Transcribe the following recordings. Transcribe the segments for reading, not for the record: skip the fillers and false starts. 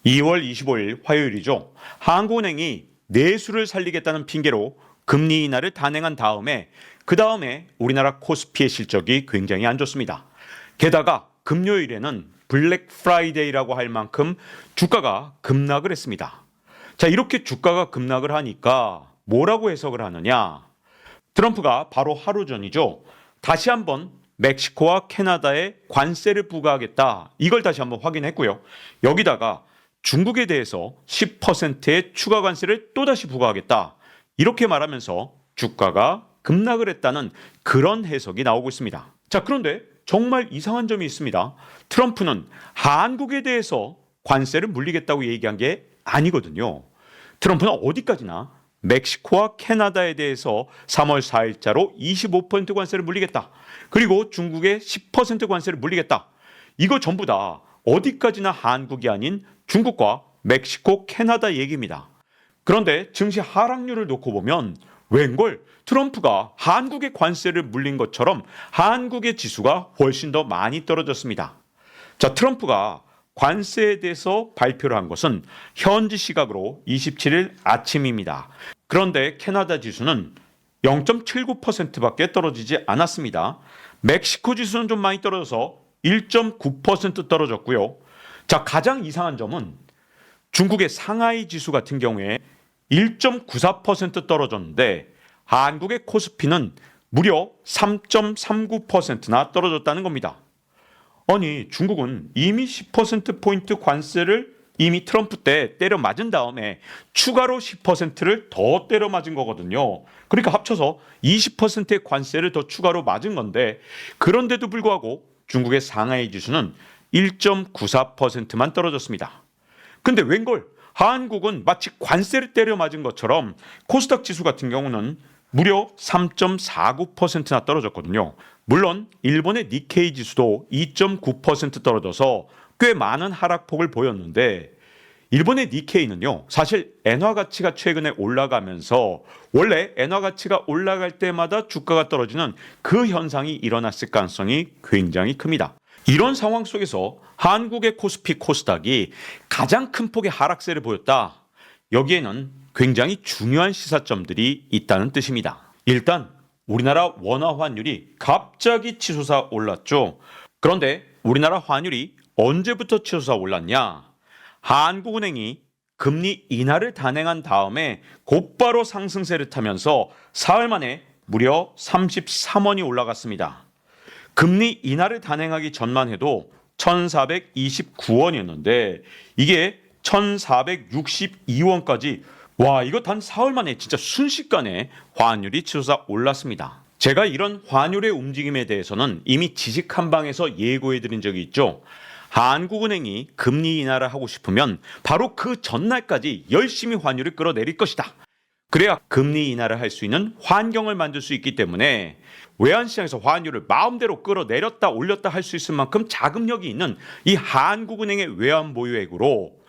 2월 25일 화요일이죠. 한국은행이 내수를 살리겠다는 핑계로 금리 인하를 단행한 다음에 그 다음에 우리나라 코스피의 실적이 굉장히 안 좋습니다. 게다가 금요일에는 블랙 프라이데이라고 할 만큼 주가가 급락을 했습니다. 자, 이렇게 주가가 급락을 하니까 뭐라고 해석을 하느냐? 트럼프가 바로 하루 전이죠. 다시 한번 멕시코와 캐나다에 관세를 부과하겠다. 이걸 다시 한번 확인했고요. 여기다가 중국에 대해서 10%의 추가 관세를 또다시 부과하겠다. 이렇게 말하면서 주가가 급락을 했다는 그런 해석이 나오고 있습니다. 자, 그런데 정말 이상한 점이 있습니다. 트럼프는 한국에 대해서 관세를 물리겠다고 얘기한 게 아니거든요. 트럼프는 어디까지나 멕시코와 캐나다에 대해서 3월 4일자로 25% 관세를 물리겠다. 그리고 중국에 10% 관세를 물리겠다. 이거 전부 다 어디까지나 한국이 아닌 중국과 멕시코, 캐나다 얘기입니다. 그런데 증시 하락률을 놓고 보면 웬걸 트럼프가 한국의 관세를 물린 것처럼 한국의 지수가 훨씬 더 많이 떨어졌습니다. 자, 트럼프가 관세에 대해서 발표를 한 것은 현지 시각으로 27일 아침입니다. 그런데 캐나다 지수는 0.79%밖에 떨어지지 않았습니다. 멕시코 지수는 좀 많이 떨어져서 1.9% 떨어졌고요. 자, 가장 이상한 점은 중국의 상하이 지수 같은 경우에 1.94% 떨어졌는데 한국의 코스피는 무려 3.39%나 떨어졌다는 겁니다. 아니, 중국은 이미 10%포인트 관세를 이미 트럼프 때 때려 맞은 다음에 추가로 10%를 더 때려 맞은 거거든요. 그러니까 합쳐서 20%의 관세를 더 추가로 맞은 건데 그런데도 불구하고 중국의 상하이 지수는 1.94%만 떨어졌습니다. 근데 웬걸 한국은 마치 관세를 때려 맞은 것처럼 코스닥 지수 같은 경우는 무려 3.49%나 떨어졌거든요. 물론 일본의 니케이 지수도 2.9% 떨어져서 꽤 많은 하락폭을 보였는데 일본의 니케이는요, 사실 엔화 가치가 최근에 올라가면서 원래 엔화 가치가 올라갈 때마다 주가가 떨어지는 그 현상이 일어났을 가능성이 굉장히 큽니다. 이런 상황 속에서 한국의 코스피 코스닥이 가장 큰 폭의 하락세를 보였다. 여기에는 굉장히 중요한 시사점들이 있다는 뜻입니다. 일단 우리나라 원화 환율이 갑자기 치솟아 올랐죠. 그런데 우리나라 환율이 언제부터 치솟아 올랐냐? 한국은행이 금리 인하를 단행한 다음에 곧바로 상승세를 타면서 사흘 만에 무려 33원이 올라갔습니다. 금리 인하를 단행하기 전만 해도 1,429원이었는데 이게 1,462원까지 와, 이거 단 사흘 만에 진짜 순식간에 환율이 치솟아 올랐습니다. 제가 이런 환율의 움직임에 대해서는 이미 지식 한방에서 예고해드린 적이 있죠. 한국은행이 금리 인하를 하고 싶으면 바로 그 전날까지 열심히 환율을 끌어내릴 것이다. 그래야 금리 인하를 할 수 있는 환경을 만들 수 있기 때문에 외환시장에서 환율을 마음대로 끌어내렸다 올렸다 할 수 있을 만큼 자금력이 있는 이 한국은행의 외환보유액으로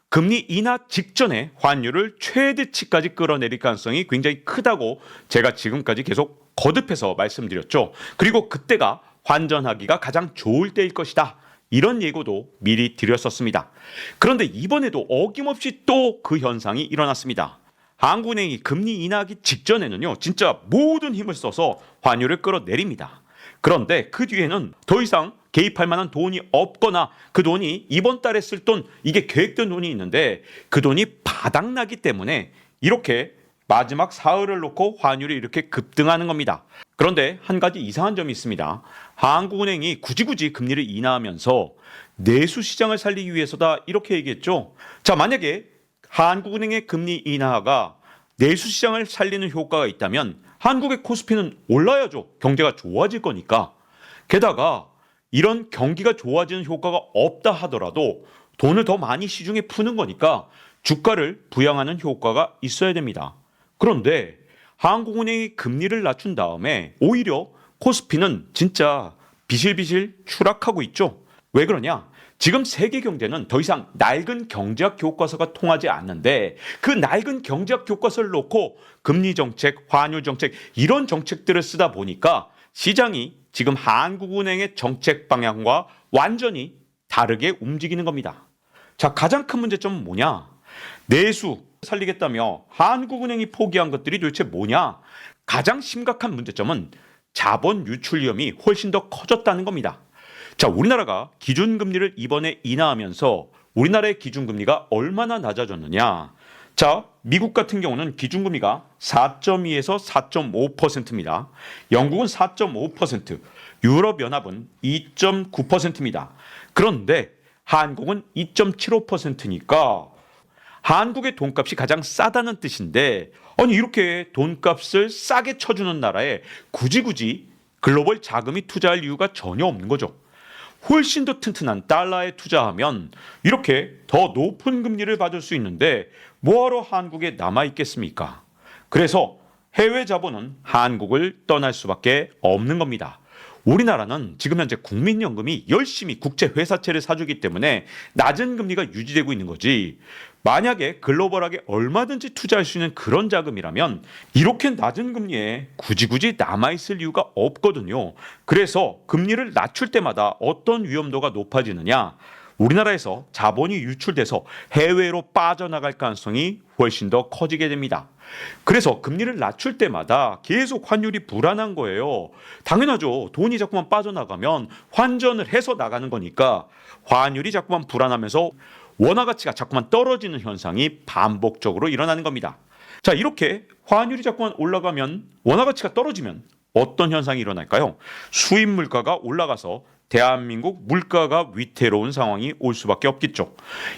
금리 인하 직전에 환율을 최대치까지 끌어내릴 가능성이 굉장히 크다고 제가 지금까지 계속 거듭해서 말씀드렸죠. 그리고 그때가 환전하기가 가장 좋을 때일 것이다. 이런 예고도 미리 드렸었습니다. 그런데 이번에도 어김없이 또 그 현상이 일어났습니다. 한국은행이 금리 인하하기 직전에는요, 진짜 모든 힘을 써서 환율을 끌어내립니다. 그런데 그 뒤에는 더 이상 개입할 만한 돈이 없거나 그 돈이 이번 달에 쓸 돈, 이게 계획된 돈이 있는데 그 돈이 바닥나기 때문에 이렇게 마지막 사흘을 놓고 환율이 이렇게 급등하는 겁니다. 그런데 한 가지 이상한 점이 있습니다. 한국은행이 굳이 금리를 인하하면서 내수 시장을 살리기 위해서다 이렇게 얘기했죠. 자, 만약에 한국은행의 금리 인하가 내수 시장을 살리는 효과가 있다면 한국의 코스피는 올라야죠. 경제가 좋아질 거니까. 게다가 이런 경기가 좋아지는 효과가 없다 하더라도 돈을 더 많이 시중에 푸는 거니까 주가를 부양하는 효과가 있어야 됩니다. 그런데 한국은행이 금리를 낮춘 다음에 오히려 코스피는 진짜 비실비실 추락하고 있죠. 왜 그러냐? 지금 세계 경제는 더 이상 낡은 경제학 교과서가 통하지 않는데 그 낡은 경제학 교과서를 놓고 금리 정책, 환율 정책 이런 정책들을 쓰다 보니까 시장이 지금 한국은행의 정책 방향과 완전히 다르게 움직이는 겁니다. 자, 가장 큰 문제점은 뭐냐? 내수 살리겠다며 한국은행이 포기한 것들이 도대체 뭐냐? 가장 심각한 문제점은 자본 유출 위험이 훨씬 더 커졌다는 겁니다. 자, 우리나라가 기준금리를 이번에 인하하면서 우리나라의 기준금리가 얼마나 낮아졌느냐? 자, 미국 같은 경우는 기준금리가 4.2에서 4.5%입니다. 영국은 4.5%, 유럽연합은 2.9%입니다. 그런데 한국은 2.75%니까 한국의 돈값이 가장 싸다는 뜻인데, 아니 이렇게 돈값을 싸게 쳐주는 나라에 굳이 글로벌 자금이 투자할 이유가 전혀 없는 거죠. 훨씬 더 튼튼한 달러에 투자하면 이렇게 더 높은 금리를 받을 수 있는데 뭐하러 한국에 남아 있겠습니까? 그래서 해외 자본은 한국을 떠날 수밖에 없는 겁니다. 우리나라는 지금 현재 국민연금이 열심히 국제 회사채를 사주기 때문에 낮은 금리가 유지되고 있는 거지. 만약에 글로벌하게 얼마든지 투자할 수 있는 그런 자금이라면 이렇게 낮은 금리에 굳이 남아있을 이유가 없거든요. 그래서 금리를 낮출 때마다 어떤 위험도가 높아지느냐? 우리나라에서 자본이 유출돼서 해외로 빠져나갈 가능성이 훨씬 더 커지게 됩니다. 그래서 금리를 낮출 때마다 계속 환율이 불안한 거예요. 당연하죠. 돈이 자꾸만 빠져나가면 환전을 해서 나가는 거니까 환율이 자꾸만 불안하면서 원화 가치가 자꾸만 떨어지는 현상이 반복적으로 일어나는 겁니다. 자, 이렇게 환율이 자꾸만 올라가면 원화 가치가 떨어지면 어떤 현상이 일어날까요? 수입 물가가 올라가서 대한민국 물가가 위태로운 상황이 올 수밖에 없겠죠.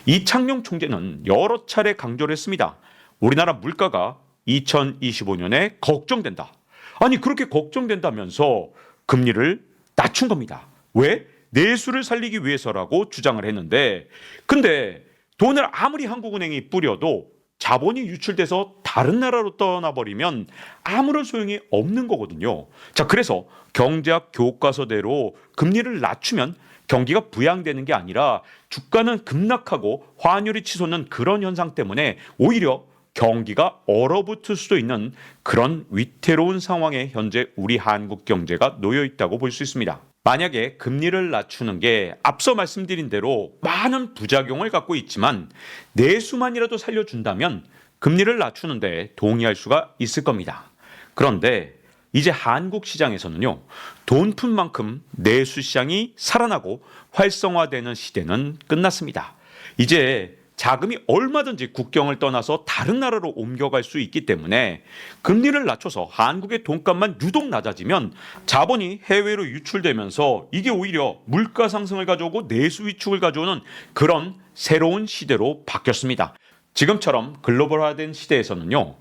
이창용 총재는 여러 차례 강조를 했습니다. 우리나라 물가가 2025년에 걱정된다. 아니 그렇게 걱정된다면서 금리를 낮춘 겁니다. 왜? 내수를 살리기 위해서라고 주장을 했는데, 근데 돈을 아무리 한국은행이 뿌려도 자본이 유출돼서 다른 나라로 떠나버리면 아무런 소용이 없는 거거든요. 자, 그래서 경제학 교과서대로 금리를 낮추면 경기가 부양되는 게 아니라 주가는 급락하고 환율이 치솟는 그런 현상 때문에 오히려 경기가 얼어붙을 수도 있는 그런 위태로운 상황에 현재 우리 한국 경제가 놓여 있다고 볼 수 있습니다. 만약에 금리를 낮추는 게 앞서 말씀드린 대로 많은 부작용을 갖고 있지만 내수만이라도 살려준다면 금리를 낮추는데 동의할 수가 있을 겁니다. 그런데 이제 한국 시장에서는요, 돈푼만큼 내수 시장이 살아나고 활성화되는 시대는 끝났습니다. 이제 자금이 얼마든지 국경을 떠나서 다른 나라로 옮겨갈 수 있기 때문에 금리를 낮춰서 한국의 돈값만 유독 낮아지면 자본이 해외로 유출되면서 이게 오히려 물가 상승을 가져오고 내수 위축을 가져오는 그런 새로운 시대로 바뀌었습니다. 지금처럼 글로벌화된 시대에서는요,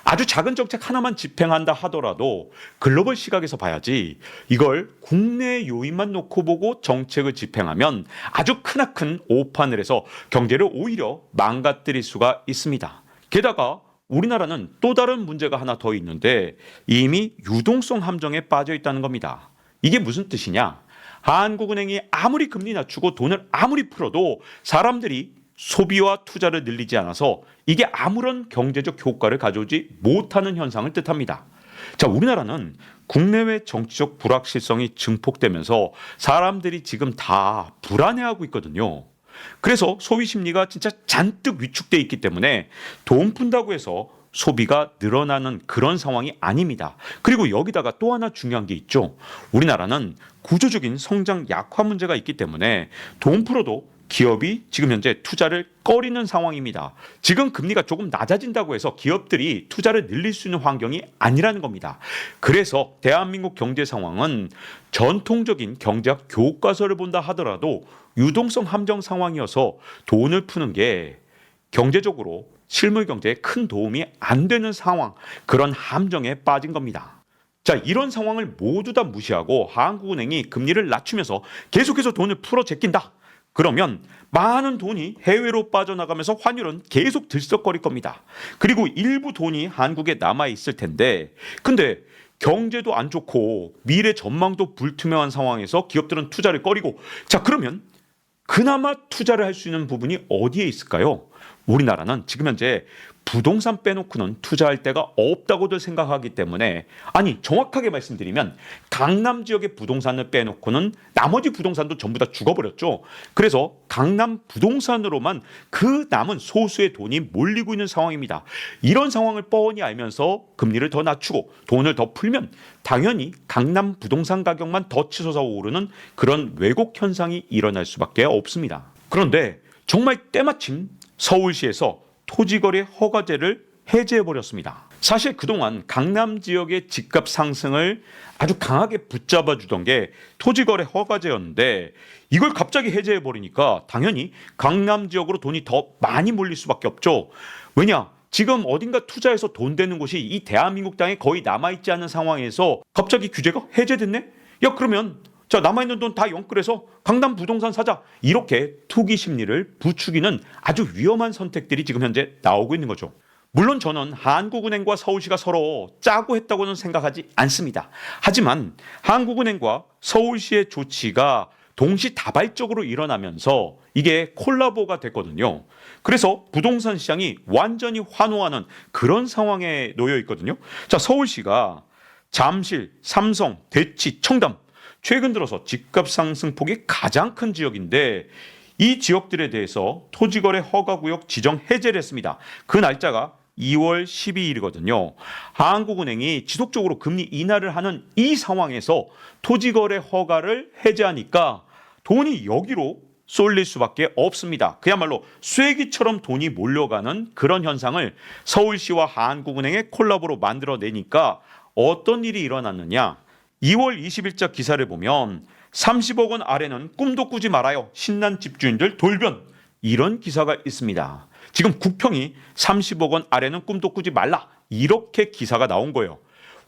아주 작은 정책 하나만 집행한다 하더라도 글로벌 시각에서 봐야지 이걸 국내 요인만 놓고 보고 정책을 집행하면 아주 크나큰 오판을 해서 경제를 오히려 망가뜨릴 수가 있습니다. 게다가 우리나라는 또 다른 문제가 하나 더 있는데 이미 유동성 함정에 빠져 있다는 겁니다. 이게 무슨 뜻이냐? 한국은행이 아무리 금리 낮추고 돈을 아무리 풀어도 사람들이 소비와 투자를 늘리지 않아서 이게 아무런 경제적 효과를 가져오지 못하는 현상을 뜻합니다. 자, 우리나라는 국내외 정치적 불확실성이 증폭되면서 사람들이 지금 다 불안해하고 있거든요. 그래서 소비 심리가 진짜 잔뜩 위축돼 있기 때문에 돈 푼다고 해서 소비가 늘어나는 그런 상황이 아닙니다. 그리고 여기다가 또 하나 중요한 게 있죠. 우리나라는 구조적인 성장 약화 문제가 있기 때문에 돈 풀어도 기업이 지금 현재 투자를 꺼리는 상황입니다. 지금 금리가 조금 낮아진다고 해서 기업들이 투자를 늘릴 수 있는 환경이 아니라는 겁니다. 그래서 대한민국 경제 상황은 전통적인 경제학 교과서를 본다 하더라도 유동성 함정 상황이어서 돈을 푸는 게 경제적으로 실물 경제에 큰 도움이 안 되는 상황, 그런 함정에 빠진 겁니다. 자, 이런 상황을 모두 다 무시하고 한국은행이 금리를 낮추면서 계속해서 돈을 풀어 제낀다. 그러면 많은 돈이 해외로 빠져나가면서 환율은 계속 들썩거릴 겁니다. 그리고 일부 돈이 한국에 남아 있을 텐데, 근데 경제도 안 좋고 미래 전망도 불투명한 상황에서 기업들은 투자를 꺼리고, 자, 그러면 그나마 투자를 할 수 있는 부분이 어디에 있을까요? 우리나라는 지금 현재 부동산 빼놓고는 투자할 데가 없다고들 생각하기 때문에, 아니 정확하게 말씀드리면 강남 지역의 부동산을 빼놓고는 나머지 부동산도 전부 다 죽어버렸죠. 그래서 강남 부동산으로만 그 남은 소수의 돈이 몰리고 있는 상황입니다. 이런 상황을 뻔히 알면서 금리를 더 낮추고 돈을 더 풀면 당연히 강남 부동산 가격만 더 치솟아 오르는 그런 왜곡 현상이 일어날 수밖에 없습니다. 그런데 정말 때마침 서울시에서 토지거래 허가제를 해제해버렸습니다. 사실 그동안 강남 지역의 집값 상승을 아주 강하게 붙잡아 주던 게 토지거래 허가제였는데, 이걸 갑자기 해제해버리니까 당연히 강남 지역으로 돈이 더 많이 몰릴 수밖에 없죠. 왜냐? 지금 어딘가 투자해서 돈 되는 곳이 이 대한민국 땅에 거의 남아있지 않은 상황에서 갑자기 규제가 해제됐네? 야, 그러면 자, 남아있는 돈 다 영끌해서 강남 부동산 사자, 이렇게 투기 심리를 부추기는 아주 위험한 선택들이 지금 현재 나오고 있는 거죠. 물론 저는 한국은행과 서울시가 서로 짜고 했다고는 생각하지 않습니다. 하지만 한국은행과 서울시의 조치가 동시다발적으로 일어나면서 이게 콜라보가 됐거든요. 그래서 부동산 시장이 완전히 환호하는 그런 상황에 놓여 있거든요. 자, 서울시가 잠실, 삼성, 대치, 청담, 최근 들어서 집값 상승폭이 가장 큰 지역인데, 이 지역들에 대해서 토지거래 허가구역 지정 해제를 했습니다. 그 날짜가 2월 12일이거든요. 한국은행이 지속적으로 금리 인하를 하는 이 상황에서 토지거래 허가를 해제하니까 돈이 여기로 쏠릴 수밖에 없습니다. 그야말로 쐐기처럼 돈이 몰려가는 그런 현상을 서울시와 한국은행의 콜라보로 만들어내니까 어떤 일이 일어났느냐. 2월 20일자 기사를 보면 30억 원 아래는 꿈도 꾸지 말아요. 신난 집주인들 돌변. 이런 기사가 있습니다. 지금 국평이 30억 원 아래는 꿈도 꾸지 말라. 이렇게 기사가 나온 거예요.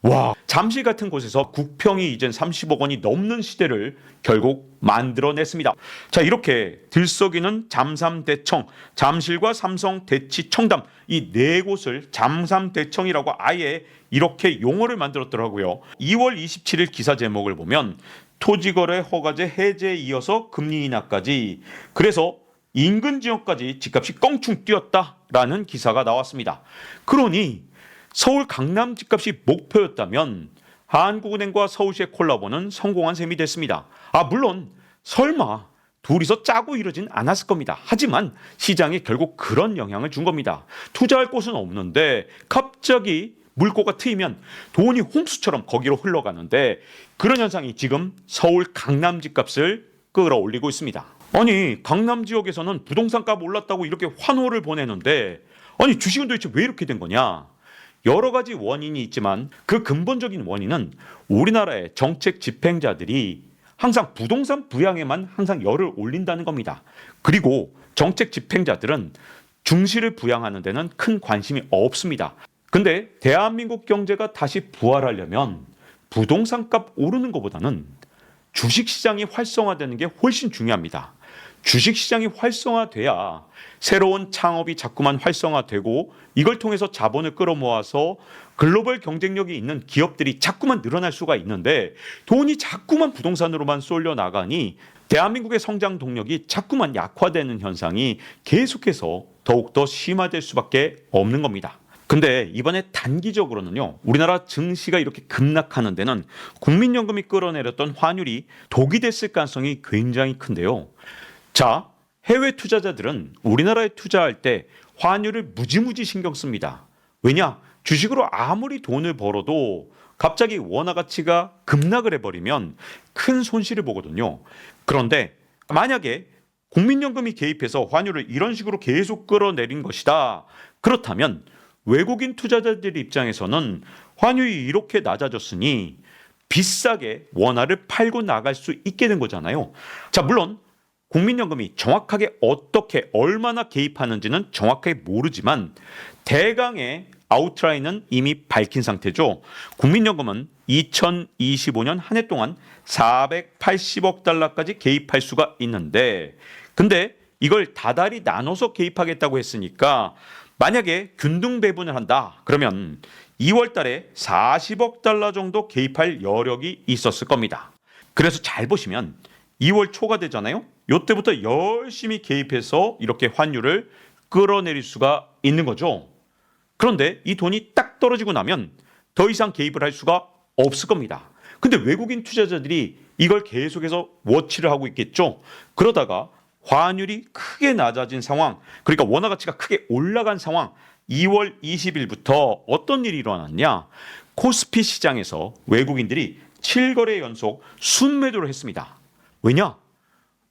와, 잠실 같은 곳에서 국평이 이젠 30억 원이 넘는 시대를 결국 만들어냈습니다. 자, 이렇게 들썩이는 잠삼대청, 잠실과 삼성, 대치, 청담, 이 네 곳을 잠삼대청이라고 아예 이렇게 용어를 만들었더라고요. 2월 27일 기사 제목을 보면 토지거래 허가제 해제에 이어서 금리 인하까지, 그래서 인근 지역까지 집값이 껑충 뛰었다라는 기사가 나왔습니다. 그러니 서울 강남 집값이 목표였다면 한국은행과 서울시의 콜라보는 성공한 셈이 됐습니다. 물론 설마 둘이서 짜고 이러진 않았을 겁니다. 하지만 시장에 결국 그런 영향을 준 겁니다. 투자할 곳은 없는데 갑자기 물꼬가 트이면 돈이 홍수처럼 거기로 흘러가는데, 그런 현상이 지금 서울 강남 집값을 끌어올리고 있습니다. 아니, 강남 지역에서는 부동산 값 올랐다고 이렇게 환호를 보내는데, 아니 주식은 도대체 왜 이렇게 된 거냐? 여러 가지 원인이 있지만 그 근본적인 원인은 우리나라의 정책 집행자들이 항상 부동산 부양에만 항상 열을 올린다는 겁니다. 그리고 정책 집행자들은 중시를 부양하는 데는 큰 관심이 없습니다. 근데 대한민국 경제가 다시 부활하려면 부동산 값 오르는 것보다는 주식시장이 활성화되는 게 훨씬 중요합니다. 주식시장이 활성화돼야 새로운 창업이 자꾸만 활성화되고, 이걸 통해서 자본을 끌어모아서 글로벌 경쟁력이 있는 기업들이 자꾸만 늘어날 수가 있는데, 돈이 자꾸만 부동산으로만 쏠려 나가니 대한민국의 성장 동력이 자꾸만 약화되는 현상이 계속해서 더욱더 심화될 수밖에 없는 겁니다. 근데 이번에 단기적으로는요, 우리나라 증시가 이렇게 급락하는 데는 국민연금이 끌어내렸던 환율이 독이 됐을 가능성이 굉장히 큰데요. 자, 해외 투자자들은 우리나라에 투자할 때 환율을 무지무지 신경 씁니다. 왜냐? 주식으로 아무리 돈을 벌어도 갑자기 원화 가치가 급락을 해버리면 큰 손실을 보거든요. 그런데 만약에 국민연금이 개입해서 환율을 이런 식으로 계속 끌어내린 것이다. 그렇다면 외국인 투자자들 입장에서는 환율이 이렇게 낮아졌으니 비싸게 원화를 팔고 나갈 수 있게 된 거잖아요. 자, 물론 국민연금이 정확하게 어떻게 얼마나 개입하는지는 정확하게 모르지만 대강의 아웃라인은 이미 밝힌 상태죠. 국민연금은 2025년 한 해 동안 480억 달러까지 개입할 수가 있는데, 근데 이걸 다달이 나눠서 개입하겠다고 했으니까 만약에 균등 배분을 한다 그러면 2월 달에 40억 달러 정도 개입할 여력이 있었을 겁니다. 그래서 잘 보시면 2월 초가 되잖아요. 이때부터 열심히 개입해서 이렇게 환율을 끌어내릴 수가 있는 거죠. 그런데 이 돈이 딱 떨어지고 나면 더 이상 개입을 할 수가 없을 겁니다. 근데 외국인 투자자들이 이걸 계속해서 워치를 하고 있겠죠. 그러다가 환율이 크게 낮아진 상황, 그러니까 원화 가치가 크게 올라간 상황, 2월 20일부터 어떤 일이 일어났냐? 코스피 시장에서 외국인들이 7거래 연속 순매도를 했습니다. 왜냐?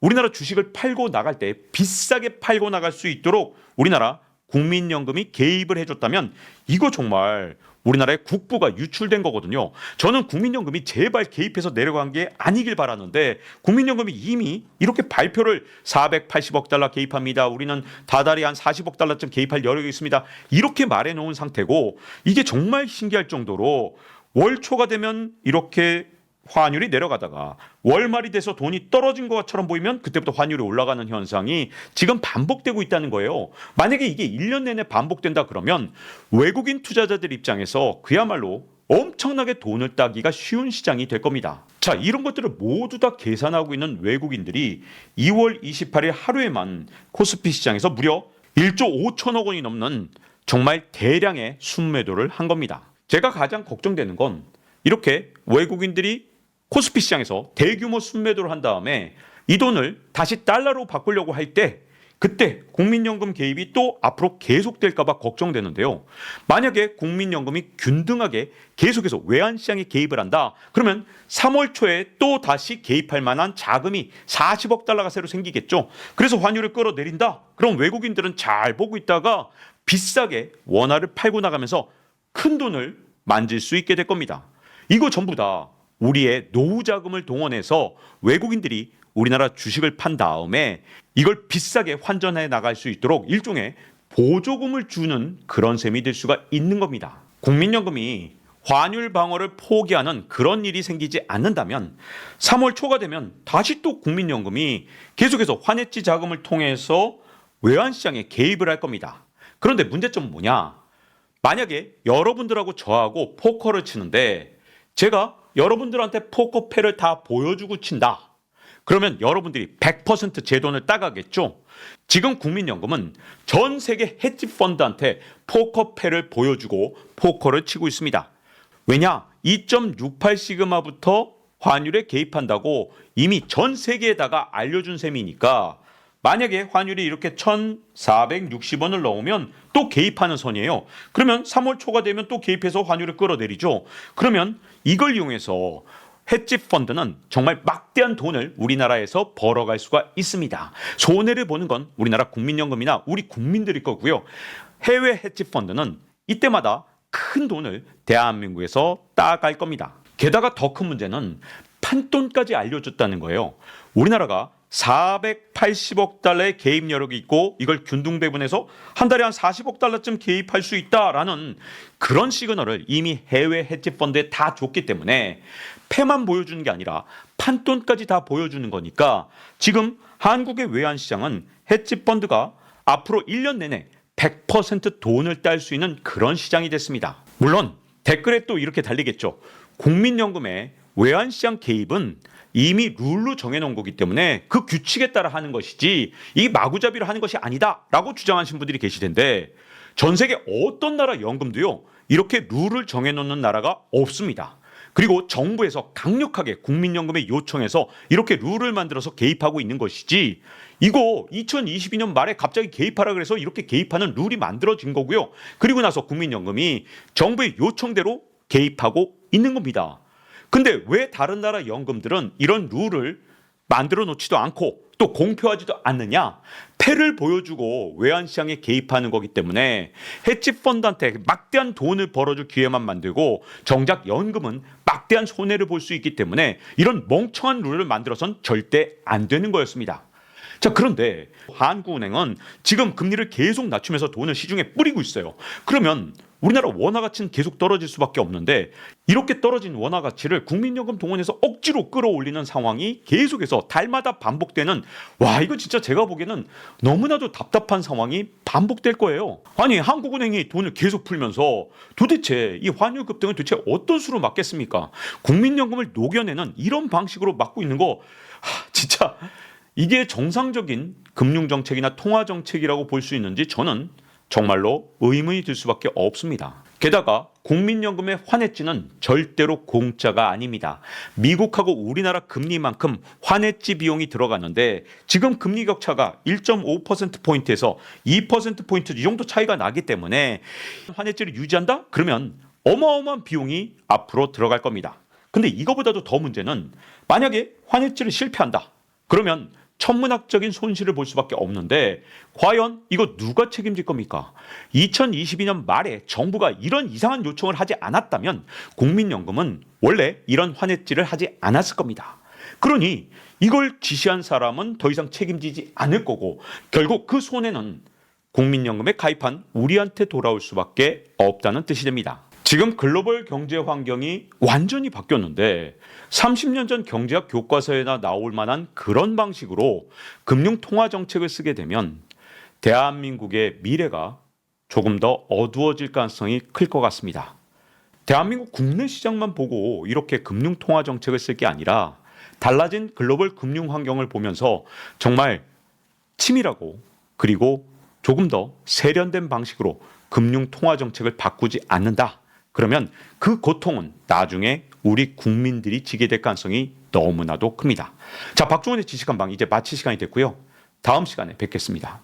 우리나라 주식을 팔고 나갈 때 비싸게 팔고 나갈 수 있도록 우리나라 국민연금이 개입을 해줬다면 이거 정말 우리나라의 국부가 유출된 거거든요. 저는 국민연금이 제발 개입해서 내려간 게 아니길 바라는데 국민연금이 이미 이렇게 발표를 480억 달러 개입합니다. 우리는 다달이 한 40억 달러쯤 개입할 여력이 있습니다. 이렇게 말해놓은 상태고 이게 정말 신기할 정도로 월 초가 되면 이렇게 환율이 내려가다가 월말이 돼서 돈이 떨어진 것처럼 보이면 그때부터 환율이 올라가는 현상이 지금 반복되고 있다는 거예요. 만약에 이게 1년 내내 반복된다 그러면 외국인 투자자들 입장에서 그야말로 엄청나게 돈을 따기가 쉬운 시장이 될 겁니다. 자, 이런 것들을 모두 다 계산하고 있는 외국인들이 2월 28일 하루에만 코스피 시장에서 무려 1조 5천억 원이 넘는 정말 대량의 순매도를 한 겁니다. 제가 가장 걱정되는 건 이렇게 외국인들이 코스피 시장에서 대규모 순매도를 한 다음에 이 돈을 다시 달러로 바꾸려고 할 때 그때 국민연금 개입이 또 앞으로 계속될까 봐 걱정되는데요. 만약에 국민연금이 균등하게 계속해서 외환시장에 개입을 한다. 그러면 3월 초에 또 다시 개입할 만한 자금이 40억 달러가 새로 생기겠죠. 그래서 환율을 끌어내린다. 그럼 외국인들은 잘 보고 있다가 비싸게 원화를 팔고 나가면서 큰 돈을 만질 수 있게 될 겁니다. 이거 전부 다 우리의 노후 자금을 동원해서 외국인들이 우리나라 주식을 판 다음에 이걸 비싸게 환전해 나갈 수 있도록 일종의 보조금을 주는 그런 셈이 될 수가 있는 겁니다. 국민연금이 환율 방어를 포기하는 그런 일이 생기지 않는다면 3월 초가 되면 다시 또 국민연금이 계속해서 환해지 자금을 통해서 외환시장에 개입을 할 겁니다. 그런데 문제점은 뭐냐? 만약에 여러분들하고 저하고 포커를 치는데 제가 여러분들한테 포커패를 다 보여주고 친다. 그러면 여러분들이 100% 제 돈을 따가겠죠. 지금 국민연금은 전 세계 헤지펀드한테 포커패를 보여주고 포커를 치고 있습니다. 왜냐? 2.68 시그마부터 환율에 개입한다고 이미 전 세계에다가 알려준 셈이니까 만약에 환율이 이렇게 1,460원을 넘으면 또 개입하는 선이에요. 그러면 3월 초가 되면 또 개입해서 환율을 끌어내리죠. 그러면 이걸 이용해서 헤지 펀드는 정말 막대한 돈을 우리나라에서 벌어갈 수가 있습니다. 손해를 보는 건 우리나라 국민연금이나 우리 국민들일 거고요. 해외 헤지 펀드는 이때마다 큰 돈을 대한민국에서 따갈 겁니다. 게다가 더 큰 문제는 판돈까지 알려줬다는 거예요. 우리나라가 480억 달러의 개입 여력이 있고 이걸 균등배분해서 한 달에 한 40억 달러쯤 개입할 수 있다라는 그런 시그널을 이미 해외 헤지펀드에 다 줬기 때문에 패만 보여주는 게 아니라 판돈까지 다 보여주는 거니까 지금 한국의 외환시장은 헤지펀드가 앞으로 1년 내내 100% 돈을 딸 수 있는 그런 시장이 됐습니다. 물론 댓글에 또 이렇게 달리겠죠. 국민연금의 외환시장 개입은 이미 룰로 정해놓은 거기 때문에 그 규칙에 따라 하는 것이지 이 마구잡이로 하는 것이 아니다라고 주장하신 분들이 계실 텐데 전 세계 어떤 나라 연금도요 이렇게 룰을 정해놓는 나라가 없습니다. 그리고 정부에서 강력하게 국민연금에 요청해서 이렇게 룰을 만들어서 개입하고 있는 것이지 이거 2022년 말에 갑자기 개입하라 그래서 이렇게 개입하는 룰이 만들어진 거고요. 그리고 나서 국민연금이 정부의 요청대로 개입하고 있는 겁니다. 근데 왜 다른 나라 연금들은 이런 룰을 만들어 놓지도 않고 또 공표하지도 않느냐? 패를 보여주고 외환시장에 개입하는 거기 때문에 헤지펀드한테 막대한 돈을 벌어줄 기회만 만들고 정작 연금은 막대한 손해를 볼 수 있기 때문에 이런 멍청한 룰을 만들어선 절대 안 되는 거였습니다. 자, 그런데 한국은행은 지금 금리를 계속 낮추면서 돈을 시중에 뿌리고 있어요. 그러면 우리나라 원화 가치는 계속 떨어질 수밖에 없는데 이렇게 떨어진 원화 가치를 국민연금 동원해서 억지로 끌어올리는 상황이 계속해서 달마다 반복되는 이거 진짜 제가 보기에는 너무나도 답답한 상황이 반복될 거예요. 아니 한국은행이 돈을 계속 풀면서 도대체 이 환율 급등을 도대체 어떤 수로 막겠습니까? 국민연금을 녹여내는 이런 방식으로 막고 있는 거 진짜 이게 정상적인 금융정책이나 통화정책이라고 볼 수 있는지 저는 정말로 의문이 들 수밖에 없습니다. 게다가 국민연금의 환해지는 절대로 공짜가 아닙니다. 미국하고 우리나라 금리만큼 환해지 비용이 들어가는데 지금 금리 격차가 1.5%포인트에서 2%포인트 이 정도 차이가 나기 때문에 환해지를 유지한다? 그러면 어마어마한 비용이 앞으로 들어갈 겁니다. 근데 이거보다도 더 문제는 만약에 환해지를 실패한다. 그러면 천문학적인 손실을 볼 수밖에 없는데 과연 이거 누가 책임질 겁니까? 2022년 말에 정부가 이런 이상한 요청을 하지 않았다면 국민연금은 원래 이런 환해지를 하지 않았을 겁니다. 그러니 이걸 지시한 사람은 더 이상 책임지지 않을 거고 결국 그 손해는 국민연금에 가입한 우리한테 돌아올 수밖에 없다는 뜻이 됩니다. 지금 글로벌 경제 환경이 완전히 바뀌었는데 30년 전 경제학 교과서에나 나올 만한 그런 방식으로 금융 통화 정책을 쓰게 되면 대한민국의 미래가 조금 더 어두워질 가능성이 클 것 같습니다. 대한민국 국내 시장만 보고 이렇게 금융 통화 정책을 쓸 게 아니라 달라진 글로벌 금융 환경을 보면서 정말 치밀하고 그리고 조금 더 세련된 방식으로 금융 통화 정책을 바꾸지 않는다. 그러면 그 고통은 나중에 우리 국민들이 지게 될 가능성이 너무나도 큽니다. 자, 박종원의 지식한방 이제 마칠 시간이 됐고요. 다음 시간에 뵙겠습니다.